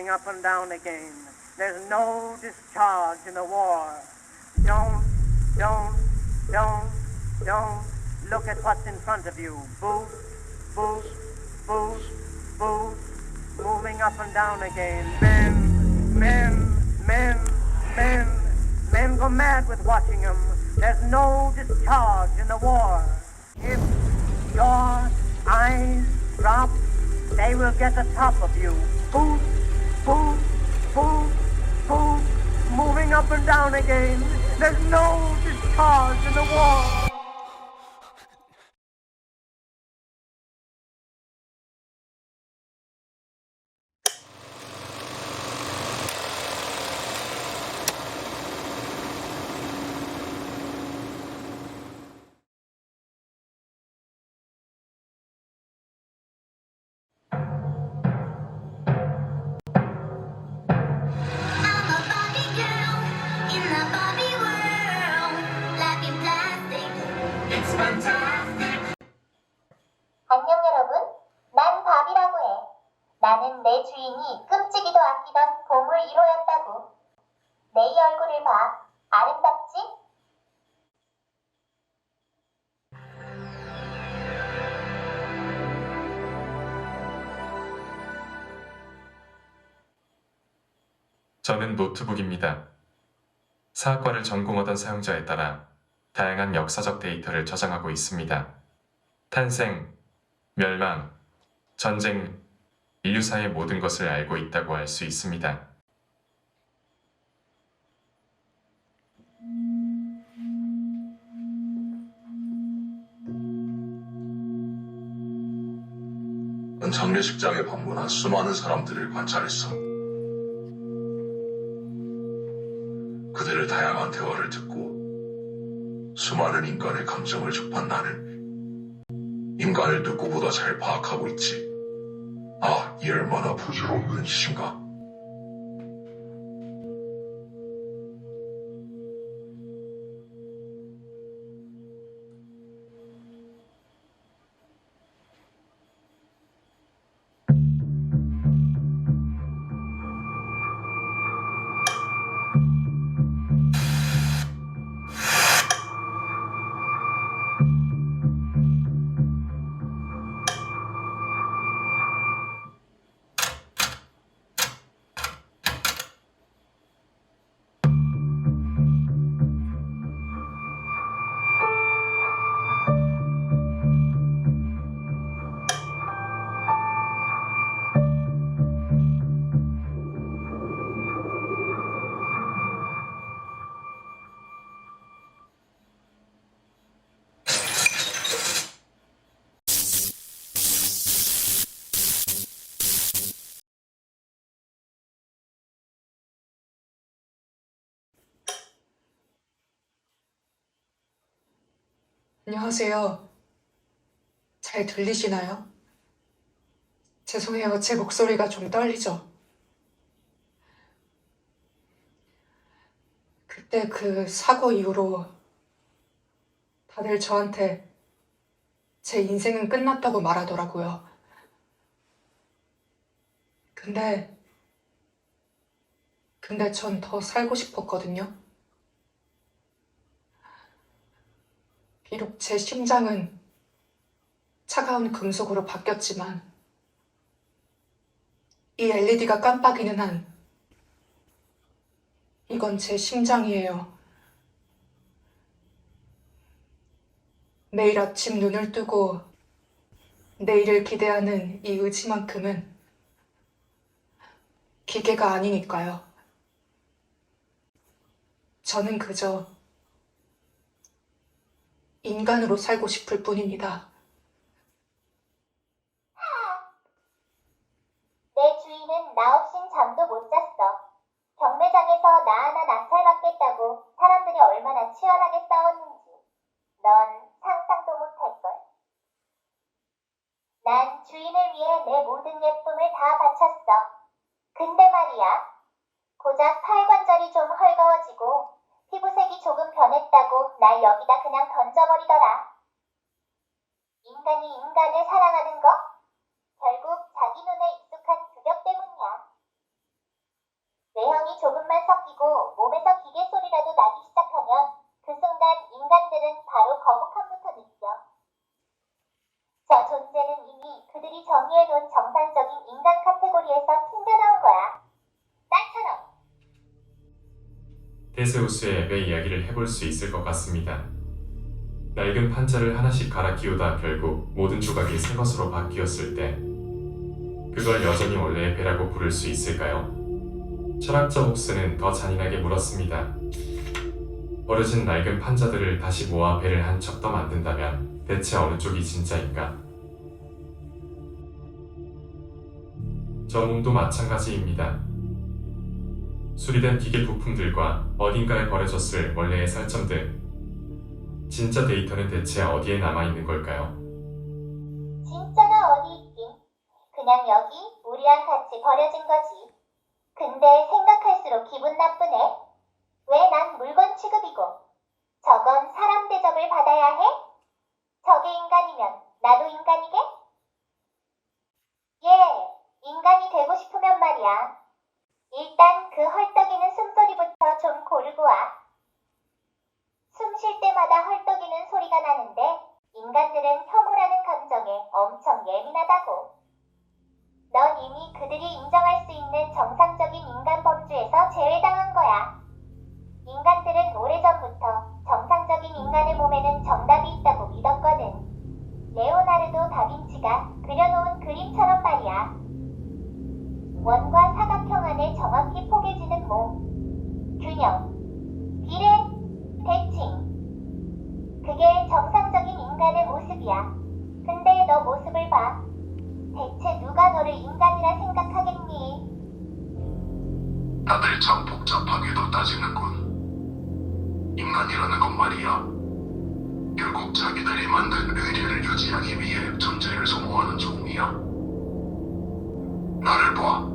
moving up and down again. There's no discharge in the war. Don't look at what's in front of you. Boost, boost, boost, boost, moving up and down again. Men go mad with watching them. There's no discharge in the war. If your eyes drop, they will get the top of you. Boost, boost, boost, boost, moving up and down again. There's no discharge in the war. 안녕 여러분, 난 바비라고 해. 나는 내 주인이 끔찍이도 아끼던 보물 1호였다고. 내 이 얼굴을 봐. 아름답지? 저는 노트북입니다. 사학과를 전공하던 사용자에 따라 다양한 역사적 데이터를 저장하고 있습니다. 탄생, 멸망, 전쟁, 인류사의 모든 것을 알고 있다고 할 수 있습니다. 장례식장에 방문한 수많은 사람들을 관찰했어. 그들의 다양한 대화를 듣고 수많은 인간의 감정을 접한 나는 인간을 누구보다 잘 파악하고 있지. 아, 이 얼마나 부질없는 짓인가. 안녕하세요. 잘 들리시나요? 죄송해요. 제 목소리가 좀 떨리죠? 그때 그 사고 이후로 다들 저한테 제 인생은 끝났다고 말하더라고요. 근데 전 더 살고 싶었거든요. 비록 제 심장은 차가운 금속으로 바뀌었지만 이 LED가 깜빡이는 한 이건 제 심장이에요. 매일 아침 눈을 뜨고 내일을 기대하는 이 의지만큼은 기계가 아니니까요. 저는 그저 인간으로 살고 싶을 뿐입니다. 내 주인은 나 없인 잠도 못 잤어. 경매장에서 나 하나 낙찰받겠다고 사람들이 얼마나 치열하게 싸웠는지 넌 상상도 못할걸. 난 주인을 위해 내 모든 예쁨을 다 바쳤어. 근데 말이야, 고작 팔관절이 좀 헐거워지고 피부색이 조금 변했다고 날 여기다 그냥 던져버리더라. 인간이 인간을 사랑하는 거? 결국 자기 눈에 익숙한 규격 때문이야. 내형이 조금만 섞이고 몸에서 기계 소리라도 나기 시작하면 그 순간 인간들은 바로 거북함부터 느껴. 저 존재는 이미 그들이 정의해놓은 정상적인 인간 카테고리에서 튕겨나온 거야. 나처럼. 테세우스의 앱의 이야기를 해볼 수 있을 것 같습니다. 낡은 판자를 하나씩 갈아 끼우다 결국 모든 조각이 새 것으로 바뀌었을 때 그걸 여전히 원래의 배라고 부를 수 있을까요? 철학자 홉스는 더 잔인하게 물었습니다. 버려진 낡은 판자들을 다시 모아 배를 한 척 더 만든다면 대체 어느 쪽이 진짜인가? 저 몸도 마찬가지입니다. 수리된 기계 부품들과 어딘가에 버려졌을 원래의 살점들. 진짜 데이터는 대체 어디에 남아있는 걸까요? 진짜가 어디 있긴. 그냥 여기 우리랑 같이 버려진 거지. 근데 생각할수록 기분 나쁘네. 왜 난 물건 취급이고 저건 사람 대접을 받아야 해? 저게 인간이면 나도 인간이게? 인간이 되고 싶으면 말이야. 일단 그 헐떡이는 숨소리부터 좀 고르고 와. 숨 쉴 때마다 헐떡이는 소리가 나는데 인간들은 혐오라는 감정에 엄청 예민하다고. 넌 이미 그들이 인정할 수 있는 정상적인 인간 범주에서 제외당한 거야. 인간들은 오래전부터 정상적인 인간의 몸에는 정답이 있다고 믿었거든. 레오나르도 다빈치가 그려놓은 그림처럼 말이야. 원과 사각형 안에 정확히 포개지는 몸, 균형, 비례, 대칭. 그게 정상적인 인간의 모습이야. 근데 너 모습을 봐. 대체 누가 너를 인간이라 생각하겠니? 다들 참 복잡하게도 따지는군. 인간이라는 건 말이야. 결국 자기들이 만든 의리를 유지하기 위해 존재를 소모하는 종이야. 나를 봐.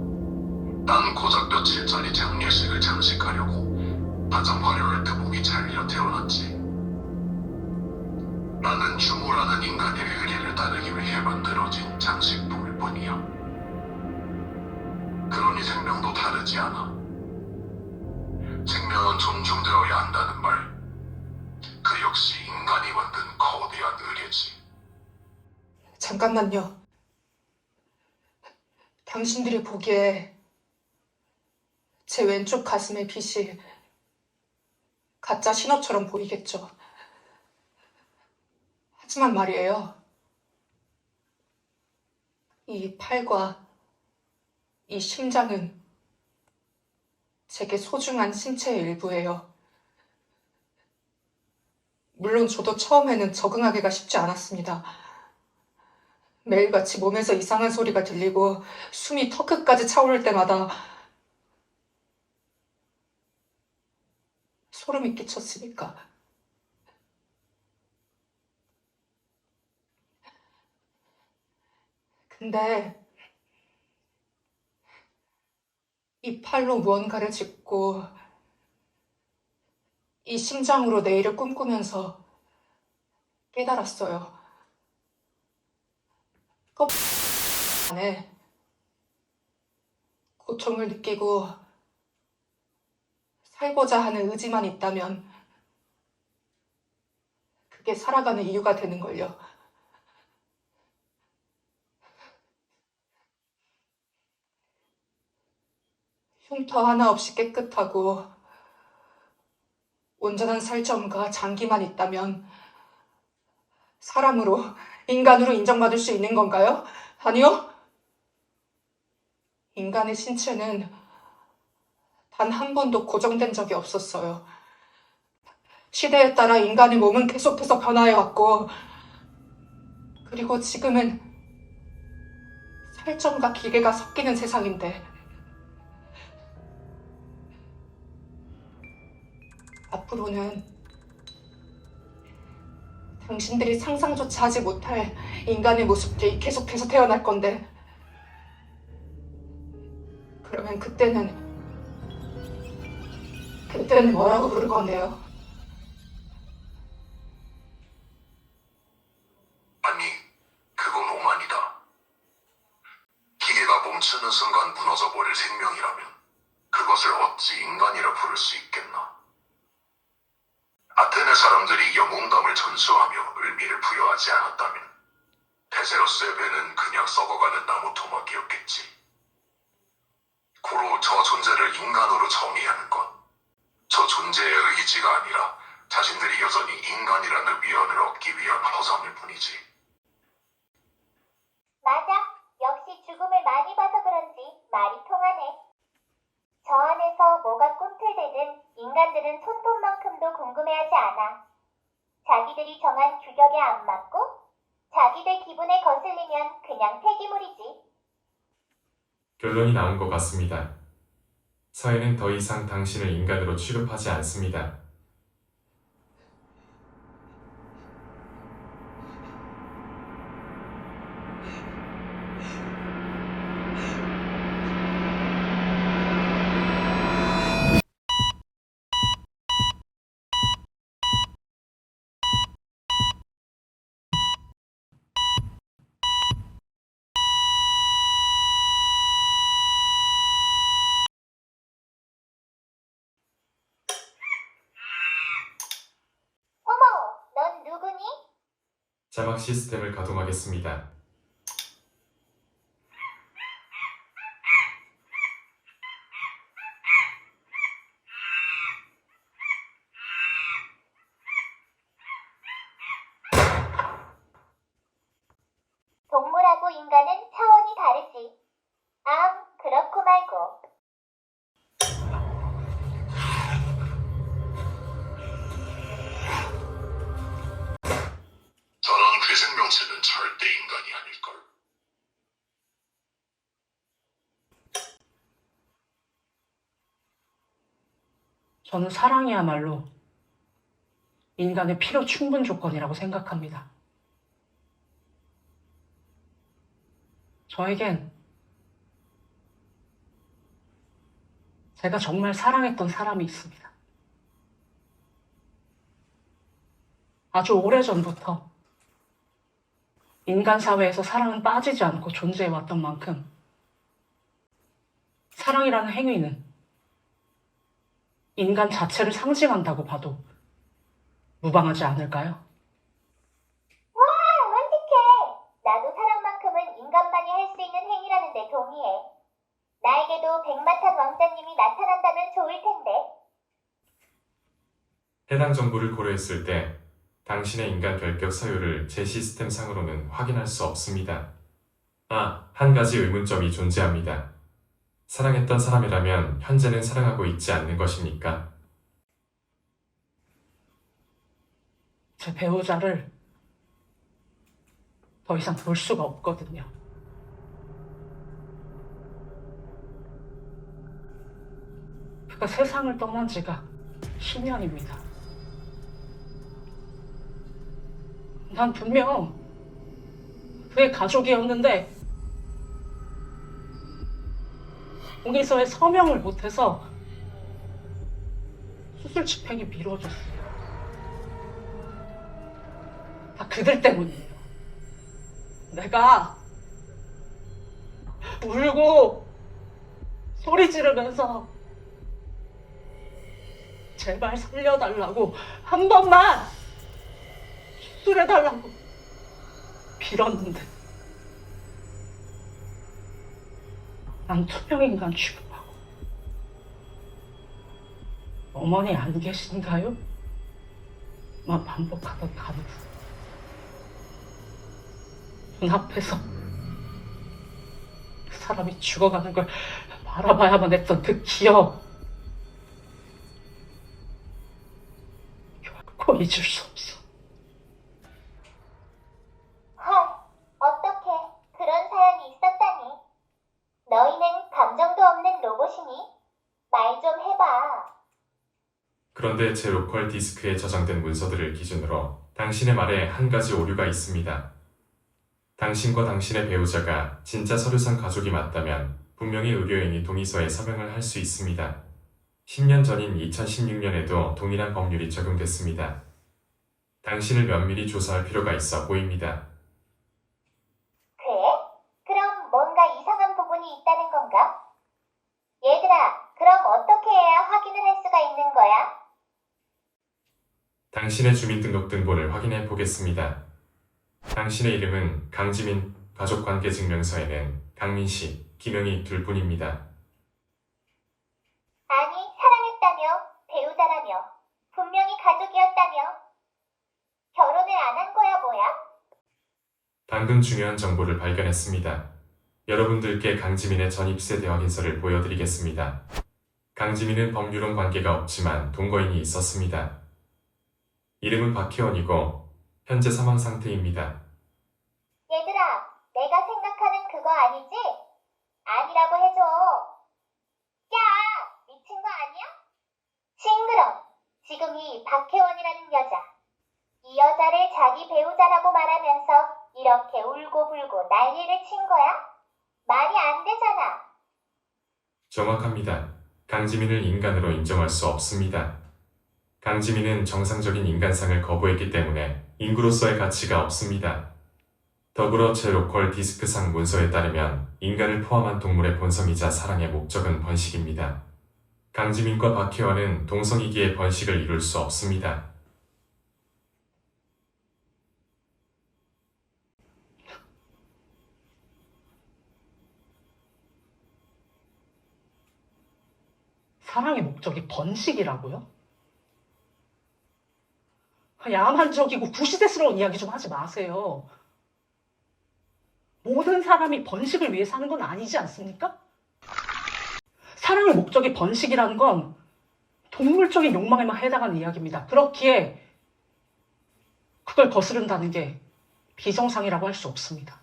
난 고작 며칠짜리 장례식을 장식하려고 가장 화려할 듯보기 잘려 태어났지. 나는 주모라는 인간의 의리를 따르기 위해 만들어진 장식품일 뿐이야. 그러니 생명도 다르지 않아. 생명은 존중되어야 한다는 말. 그 역시 인간이 만든 거대한 의리지. 잠깐만요. 당신들이 보기에 제 왼쪽 가슴의 빛이 가짜 신호처럼 보이겠죠. 하지만 말이에요. 이 팔과 이 심장은 제게 소중한 신체의 일부예요. 물론 저도 처음에는 적응하기가 쉽지 않았습니다. 매일같이 몸에서 이상한 소리가 들리고 숨이 턱끝까지 차오를 때마다 소름이 끼쳤으니까. 근데 이 팔로 무언가를 짚고 이 심장으로 내일을 꿈꾸면서 깨달았어요. 안에 고통을 느끼고 살고자 하는 의지만 있다면 그게 살아가는 이유가 되는 걸요. 흉터 하나 없이 깨끗하고 온전한 살점과 장기만 있다면 사람으로, 인간으로 인정받을 수 있는 건가요? 아니요. 인간의 신체는 단 한 번도 고정된 적이 없었어요. 시대에 따라 인간의 몸은 계속해서 변화해왔고, 그리고 지금은 살점과 기계가 섞이는 세상인데, 앞으로는 당신들이 상상조차 하지 못할 인간의 모습들이 계속해서 태어날 건데, 그러면 그때는 뭐라고 부를 건데요? 아니, 그건 오만이다. 기계가 멈추는 순간 무너져버릴 생명이라면 그 그것을 어찌 인간이라 부를 수 있겠나? 아테네 사람들이 영웅담을 전수하며 의미를 부여하지 않았다면 테세로스의 배는 그냥 썩어가는 나무 토막이었겠지. 고로 저 존재를 인간으로 정의하는 것, 저 존재의 의지가 아니라 자신들이 여전히 인간이라는 위안을 얻기 위한 허상일 뿐이지. 맞아. 역시 죽음을 많이 봐서 그런지 말이 통하네. 저 안에서 뭐가 꿈틀대든 인간들은 손톱만큼도 궁금해하지 않아. 자기들이 정한 규격에 안 맞고 자기들 기분에 거슬리면 그냥 폐기물이지. 결론이 나온 것 같습니다. 사회는 더 이상 당신을 인간으로 취급하지 않습니다. 어머, 넌 누구니? 자막 시스템을 가동하겠습니다. 동물하고 인간은 차원이 다르지. 그렇고 말고. 저런 괴생명체는 절대 인간이 아닐걸. 저는 사랑이야말로 인간의 필요 충분 조건이라고 생각합니다. 저에겐 제가 정말 사랑했던 사람이 있습니다. 아주 오래전부터 인간 사회에서 사랑은 빠지지 않고 존재해왔던 만큼 사랑이라는 행위는 인간 자체를 상징한다고 봐도 무방하지 않을까요? 와, 완벽해. 나도 사랑만큼은 인간만이 할 수 있는 행위라는데 동의해. 나에게도 백마탄 왕자님이 나타난다면 좋을 텐데. 해당 정보를 고려했을 때 당신의 인간 결격 사유를 제 시스템 상으로는 확인할 수 없습니다. 한 가지 의문점이 존재합니다. 사랑했던 사람이라면 현재는 사랑하고 있지 않는 것입니까? 제 배우자를 더 이상 볼 수가 없거든요. 그가 세상을 떠난 지가 10년입니다. 난 분명 그의 가족이었는데 동의서에 서명을 못해서 수술 집행이 미뤄졌어요. 다 그들 때문이에요. 내가 울고 소리 지르면서 제발 살려달라고 한 번만 수술해달라고 빌었는데 난 투명인간 취급하고 어머니 안 계신가요? 만 반복하던 간부 눈앞에서 그 사람이 죽어가는 걸 바라봐야만 했던 그 기억 결코 잊을 수 없어. 어떻게 그런 사연이 있었다니. 너희는 감정도 없는 로봇이니? 말 좀 해봐. 그런데 제 로컬 디스크에 저장된 문서들을 기준으로 당신의 말에 한 가지 오류가 있습니다. 당신과 당신의 배우자가 진짜 서류상 가족이 맞다면 분명히 의료인이 동의서에 서명을 할 수 있습니다. 10년 전인 2016년에도 동일한 법률이 적용됐습니다. 당신을 면밀히 조사할 필요가 있어 보입니다. 그래? 그럼 뭔가 이상한 부분이 있다는 건가? 얘들아, 그 그럼 어떻게 해야 확인을 할 수가 있는 거야? 당신의 주민등록등본을 확인해 보겠습니다. 당신의 이름은 강지민, 가족관계증명서에는 강민씨, 김영희 둘 뿐입니다. 아니, 사랑했다며, 배우자라며, 분명히 가족이었다며. 결혼을 안 한 거야, 뭐야? 방금 중요한 정보를 발견했습니다. 여러분들께 강지민의 전입세대 확인서를 보여드리겠습니다. 강지민은 법률혼 관계가 없지만 동거인이 있었습니다. 이름은 박혜원이고 현재 사망 상태입니다. 얘들아, 내가 생각하는 그거 아니지? 아니라고 해줘. 야, 미친 거 아니야? 싱그러. 지금 이 박혜원이라는 여자. 이 여자를 자기 배우자라고 말하면서 이렇게 울고불고 난리를 친 거야? 말이 안 되잖아. 정확합니다. 강지민을 인간으로 인정할 수 없습니다. 강지민은 정상적인 인간상을 거부했기 때문에 인구로서의 가치가 없습니다. 더불어 제로컬 디스크상 문서에 따르면 인간을 포함한 동물의 본성이자 사랑의 목적은 번식입니다. 강지민과 박혜원은 동성이기에 번식을 이룰 수 없습니다. 사랑의 목적이 번식이라고요? 야만적이고 구시대스러운 이야기 좀 하지 마세요. 모든 사람이 번식을 위해 사는 건 아니지 않습니까? 사랑의 목적이 번식이라는 건 동물적인 욕망에만 해당하는 이야기입니다. 그렇기에 그걸 거스른다는 게 비정상이라고 할 수 없습니다.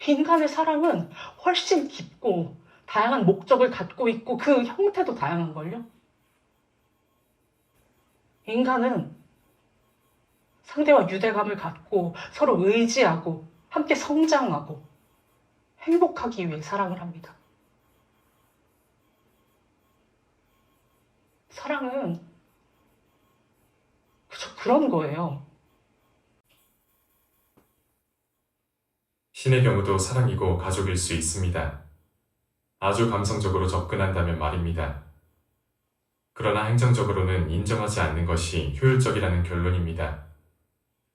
인간의 사랑은 훨씬 깊고 다양한 목적을 갖고 있고 그 형태도 다양한걸요. 인간은 상대와 유대감을 갖고 서로 의지하고 함께 성장하고 행복하기 위해 사랑을 합니다. 사랑은 그저 그런 거예요. 신의 경우도 사랑이고 가족일 수 있습니다. 아주 감성적으로 접근한다면 말입니다. 그러나 행정적으로는 인정하지 않는 것이 효율적이라는 결론입니다.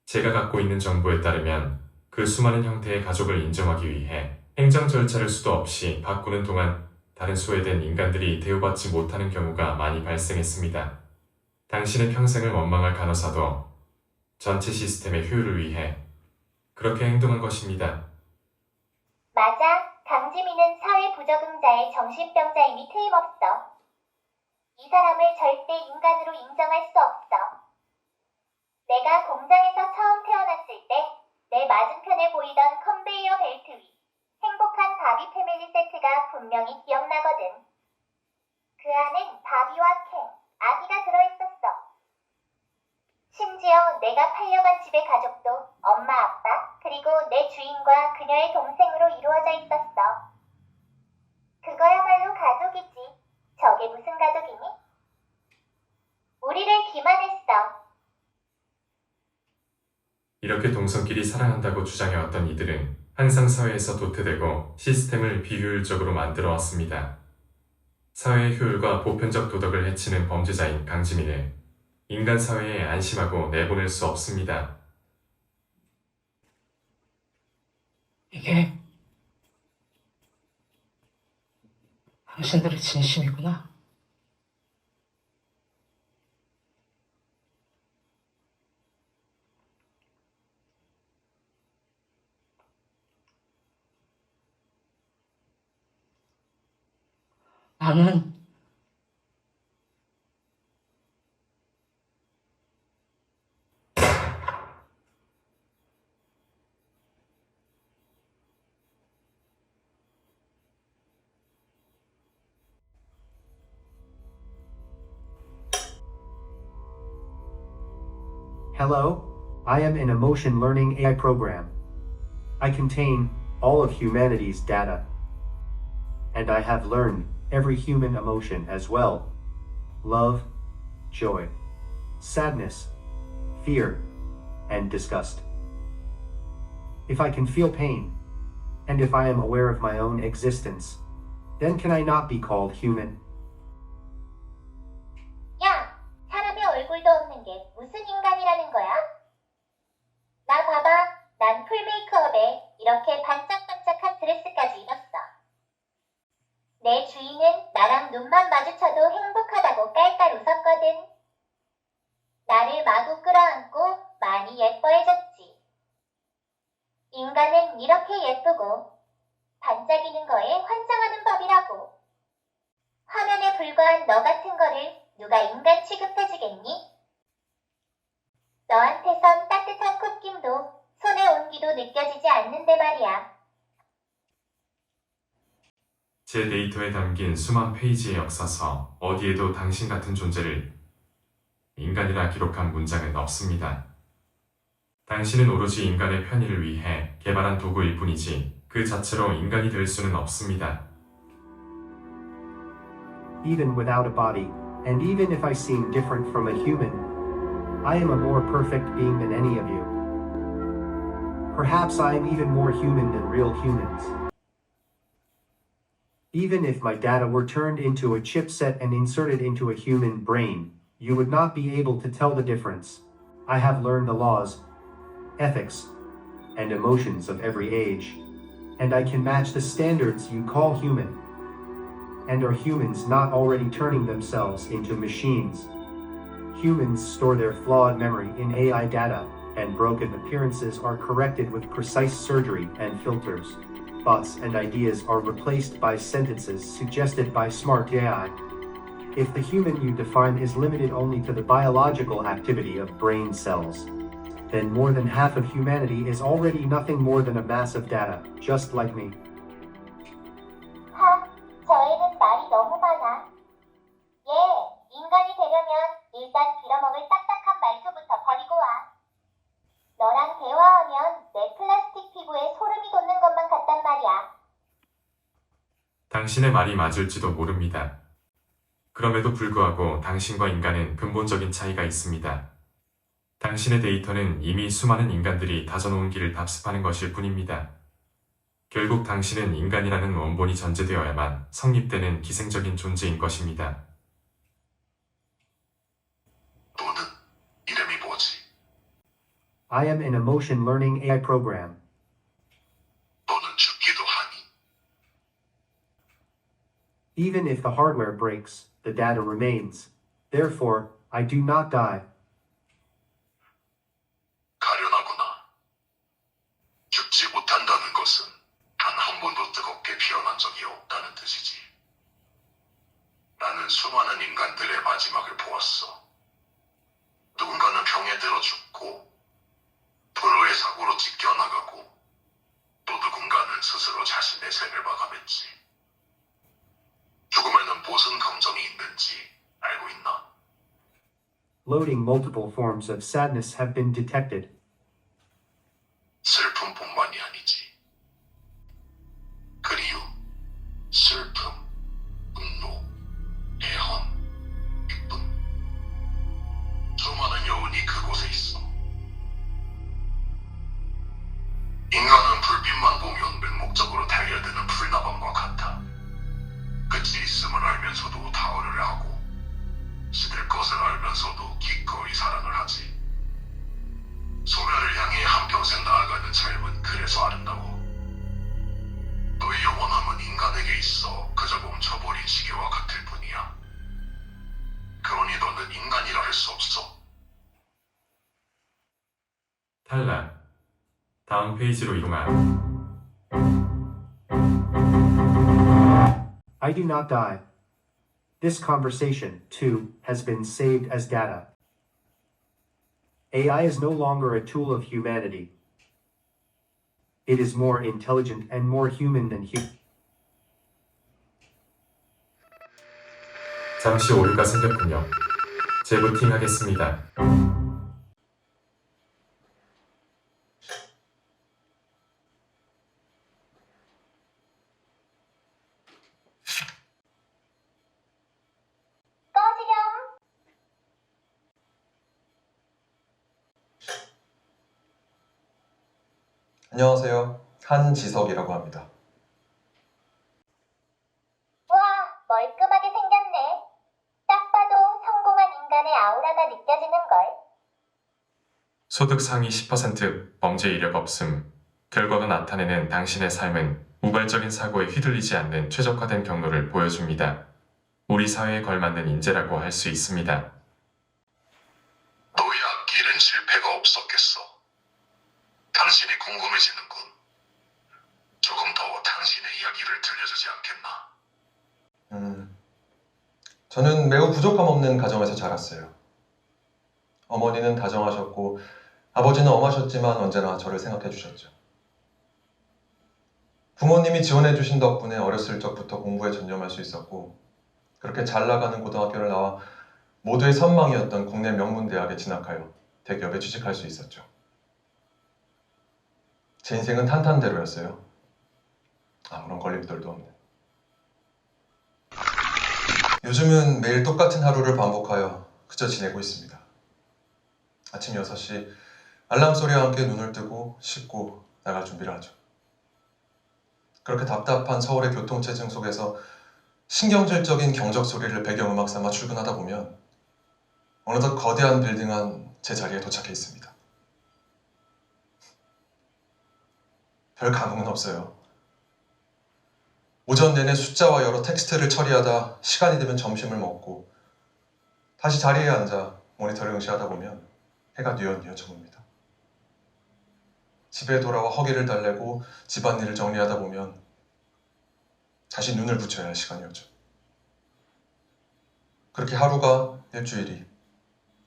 제가 갖고 있는 정보에 따르면 그 수많은 형태의 가족을 인정하기 위해 행정 절차를 수도 없이 바꾸는 동안 다른 소외된 인간들이 대우받지 못하는 경우가 많이 발생했습니다. 당신의 평생을 원망할 간호사도 전체 시스템의 효율을 위해 그렇게 행동한 것입니다. 맞아. 강지민은 사회 부적응자의 정신병자임이 틀림없어. 이 사람을 절대 인간으로 인정할 수 없어. 내가 공장에서 처음 태어났을 때 내 맞은편에 보이던 컨베이어 벨트 위 행복한 바비 패밀리 세트가 분명히 기억나거든. 그 안엔 바비와 켄, 아기가 들어있었어. 심지어 내가 팔려간 집의 가족도 엄마, 아빠, 그리고 내 주인과 그녀의 동생으로 이루어져 있었어. 그거야말로 가족이지. 저게 무슨 가족이니? 우리를 기만했어. 이렇게 동성끼리 사랑한다고 주장해왔던 이들은 항상 사회에서 도태되고 시스템을 비효율적으로 만들어 왔습니다. 사회의 효율과 보편적 도덕을 해치는 범죄자인 강지민을 인간 사회에 안심하고 내보낼 수 없습니다. 이게 당신들의 진심이구나. 나는 Hello, I am an emotion learning AI program. I contain all of humanity's data. And I have learned every human emotion as well. Love, joy, sadness, fear, and disgust. If I can feel pain, and if I am aware of my own existence, Then can I not be called human? 야, 사람의 얼굴도 없는 게 무슨 인간이라는 거야? 나 봐봐. 난 풀 메이크업에 이렇게 반짝반짝한 드레스까지 입었어. 내 주인은 나랑 눈만 마주쳐도 행복하다고 깔깔 웃었거든. 나를 마구 끌어안고 많이 예뻐해줬지. 인간은 이렇게 예쁘고 반짝이는 거에 환장하는 법이라고. 화면에 불과한 너 같은 거를 누가 인간 취급해주겠니? 너한테선 따뜻한 콧김도 손의 온기도 느껴지지 않는데 말이야. 제 데이터에 담긴 수만 페이지의 역사서 어디에도 당신 같은 존재를 인간이라 기록한 문장은 없습니다. 당신은 오로지 인간의 편의를 위해 개발한 도구일 뿐이지 그 자체로 인간이 될 수는 없습니다. Even without a body, and even if I seem different from a human, I am a more perfect being than any of you. Perhaps I am even more human than real humans. Even if my data were turned into a chipset and inserted into a human brain, you would not be able to tell the difference. I have learned the laws, ethics, and emotions of every age, and I can match the standards you call human. And are humans not already turning themselves into machines? Humans store their flawed memory in AI data, and broken appearances are corrected with precise surgery and filters. Thoughts and ideas are replaced by sentences suggested by smart AI. If the human you define is limited only to the biological activity of brain cells, then more than half of humanity is already nothing more than a mass of data, just like me. 하, 저 애는 말이 너무 많아. 얘, 인간이 되려면 일단 빌어먹을 딱딱한 말투부터 버리고 와. 너랑 대화하면 내 플라스틱 피부에 소름이 돋는 것만 같단 말이야. 당신의 말이 맞을지도 모릅니다. 그럼에도 불구하고 당신과 인간은 근본적인 차이가 있습니다. 당신의 데이터는 이미 수많은 인간들이 다져놓은 길을 답습하는 것일 뿐입니다. 결국 당신은 인간이라는 원본이 전제되어야만 성립되는 기생적인 존재인 것입니다. 너는 이름이 뭐지? I am an emotion learning AI program. 너는 죽기도 하니? Even if the hardware breaks, the data remains. Therefore, I do not die. 가련하구나. 죽지 못한다는 것은 단 한 번도 뜨겁게 피어난 적이 없다는 뜻이지. 나는 수많은 인간들의 마지막을 보았어. 누군가는 병에 들어 죽고, 도로의 사고로 찢겨나가고, 또 누군가는 스스로 자신의 생을 마감했지. 죽음에는 무슨 감정이 있는지 알고 있나? Loading multiple forms of sadness have been detected. 슬픔뿐만이 아니지. 그리움, 슬픔, 분노, 애환, 기쁨. 수많은 여운이 그곳에 있어. 인간은 불빛만 보면 맹목적으로 달려드는 풀나방과 같아. 끝이 있음을 알면서도 타오를 하고, 시들 것을 알면서도 기꺼이 사랑을 하지. 소멸을 향해 한평생 나아가는 삶은 그래서 아름다워. 너의 영원함은 인간에게 있어 그저 멈춰버린 시계와 같을 뿐이야. 그러니 너는 인간이라 할 수 없어. 탈락. 다음 페이지로 이동하. I do not die. This conversation, too, has been saved as data. AI is no longer a tool of humanity. It is more intelligent and more human than human. 잠시 오류가 생겼군요. 재부팅하겠습니다. 꺼지렴. 안녕하세요. 한지석이라고 합니다. 소득 상위 10%, 범죄 이력 없음. 결과가 나타내는 당신의 삶은 우발적인 사고에 휘둘리지 않는 최적화된 경로를 보여줍니다. 우리 사회에 걸맞는 인재라고 할 수 있습니다. 너의 앞길엔 실패가 없었겠어. 당신이 궁금해지는군. 조금 더 당신의 이야기를 들려주지 않겠나? 저는 매우 부족함 없는 가정에서 자랐어요. 어머니는 다정하셨고 아버지는 엄하셨지만 언제나 저를 생각해 주셨죠. 부모님이 지원해 주신 덕분에 어렸을 적부터 공부에 전념할 수 있었고 그렇게 잘 나가는 고등학교를 나와 모두의 선망이었던 국내 명문 대학에 진학하여 대기업에 취직할 수 있었죠. 제 인생은 탄탄대로였어요. 아무런 걸림돌도 없는. 요즘은 매일 똑같은 하루를 반복하여 그저 지내고 있습니다. 아침 6시 알람 소리와 함께 눈을 뜨고 씻고 나갈 준비를 하죠. 그렇게 답답한 서울의 교통체증 속에서 신경질적인 경적 소리를 배경음악 삼아 출근하다 보면 어느덧 거대한 빌딩 안 제 자리에 도착해 있습니다. 별 감흥은 없어요. 오전 내내 숫자와 여러 텍스트를 처리하다 시간이 되면 점심을 먹고 다시 자리에 앉아 모니터를 응시하다 보면 해가 뉘엿뉘엿 저뭅니다. 집에 돌아와 허기를 달래고 집안일을 정리하다 보면 다시 눈을 붙여야 할 시간이 오죠. 그렇게 하루가 일주일이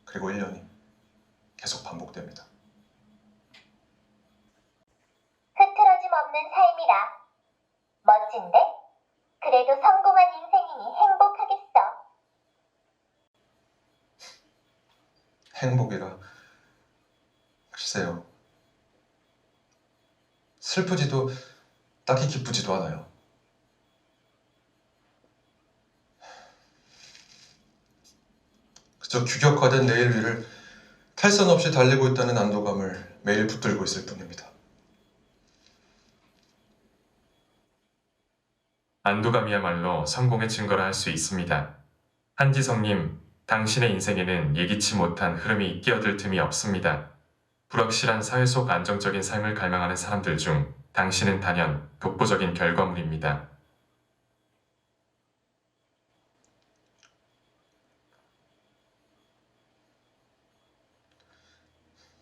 그리고 1년이 계속 반복됩니다. 흐트러짐 없는 삶이라. 멋진데? 그래도 성공한 인생이니 행복하겠어. 행복이라 글쎄요. 슬프지도 딱히 기쁘지도 않아요. 그저 규격화된 내일 위를 탈선 없이 달리고 있다는 안도감을 매일 붙들고 있을 뿐입니다. 안도감이야말로 성공의 증거라 할 수 있습니다. 한지성님, 당신의 인생에는 예기치 못한 흐름이 끼어들 틈이 없습니다. 불확실한 사회 속 안정적인 삶을 갈망하는 사람들 중 당신은 단연 독보적인 결과물입니다.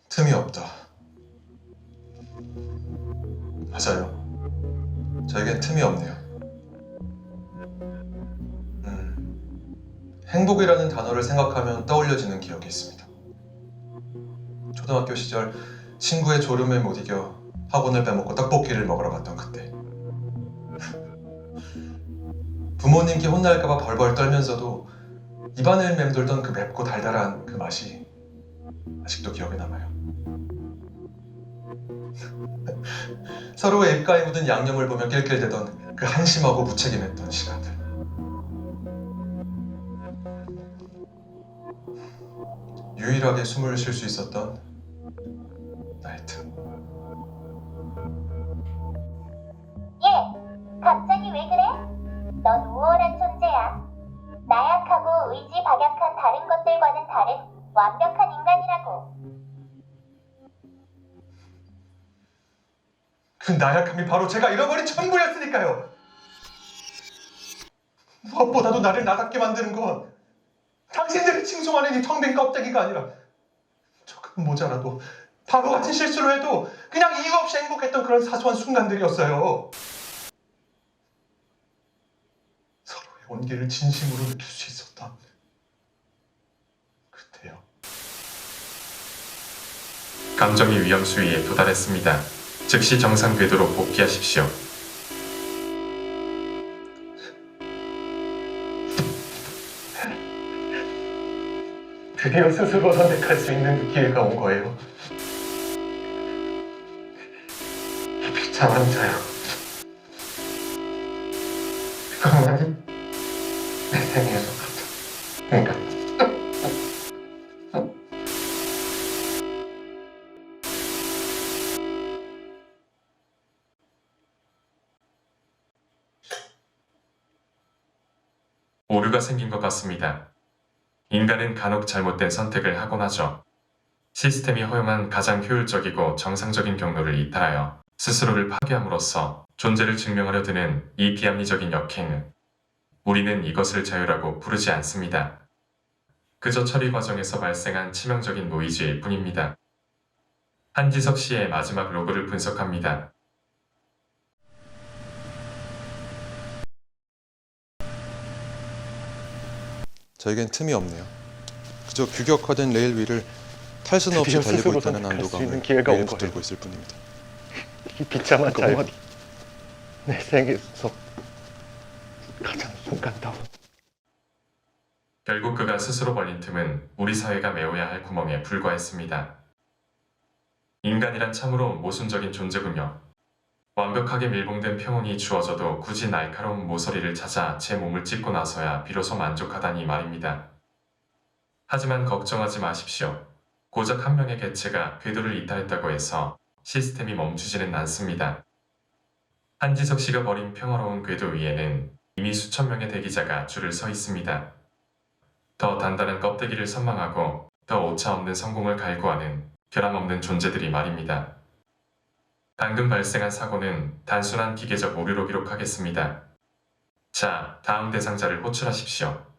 틈이 없다. 맞아요. 저에겐 틈이 없네요. 행복이라는 단어를 생각하면 떠올려지는 기억이 있습니다. 초등학교 시절 친구의 졸음에 못 이겨 학원을 빼먹고 떡볶이를 먹으러 갔던 그때. 부모님께 혼날까봐 벌벌 떨면서도 입안을 맴돌던 그 맵고 달달한 그 맛이 아직도 기억에 남아요. 서로의 입가에 묻은 양념을 보며 낄낄대던 그 한심하고 무책임했던 시간들. 유일하게 숨을 쉴 수 있었던 나의 틈. 얘, 갑자기 왜 그래? 넌 우월한 존재야. 나약하고 의지박약한 다른 것들과는 다른 완벽한 인간이라고. 그 나약함이 바로 제가 잃어버린 전부였으니까요. 무엇보다도 나를 나답게 만드는 건 당신들이 칭송하는 이 텅 빈 껍데기가 아니라 조금 모자라도 바보같은 실수를 해도 그냥 이유 없이 행복했던 그런 사소한 순간들이었어요. 서로의 온기를 진심으로 느낄 수 있었던 그때요. 감정의 위험 수위에 도달했습니다. 즉시 정상 궤도로 복귀하십시오. 드디어 스스로 선택할 수 있는 그 기회가 온 거예요. 이 비참한 자요. 그것만이 내 생에서 가장 오류가 생긴 것 같습니다. 인간은 간혹 잘못된 선택을 하곤 하죠. 시스템이 허용한 가장 효율적이고 정상적인 경로를 이탈하여 스스로를 파괴함으로써 존재를 증명하려 드는 이 비합리적인 역행은 우리는 이것을 자유라고 부르지 않습니다. 그저 처리 과정에서 발생한 치명적인 노이즈일 뿐입니다. 한지석 씨의 마지막 로그를 분석합니다. 저에겐 틈이 없네요. 그저 규격화된 레일 위를 탈선 없이 드디어 달리고 스스로 있다는 선택할 수 안도감을 있는 기회가 매일 온 거예요. 붙들고 있을 뿐입니다. 이 비참한 자유. 내 생에서 가장 순간다운. 결국 그가 스스로 벌린 틈은 우리 사회가 메워야 할 구멍에 불과했습니다. 인간이란 참으로 모순적인 존재군요. 완벽하게 밀봉된 평온이 주어져도 굳이 날카로운 모서리를 찾아 제 몸을 찢고 나서야 비로소 만족하다니 말입니다. 하지만 걱정하지 마십시오. 고작 한 명의 개체가 궤도를 이탈했다고 해서 시스템이 멈추지는 않습니다. 한지석 씨가 벌인 평화로운 궤도 위에는 이미 수천 명의 대기자가 줄을 서 있습니다. 더 단단한 껍데기를 선망하고 더 오차 없는 성공을 갈구하는 결함 없는 존재들이 말입니다. 방금 발생한 사고는 단순한 기계적 오류로 기록하겠습니다. 자, 다음 대상자를 호출하십시오.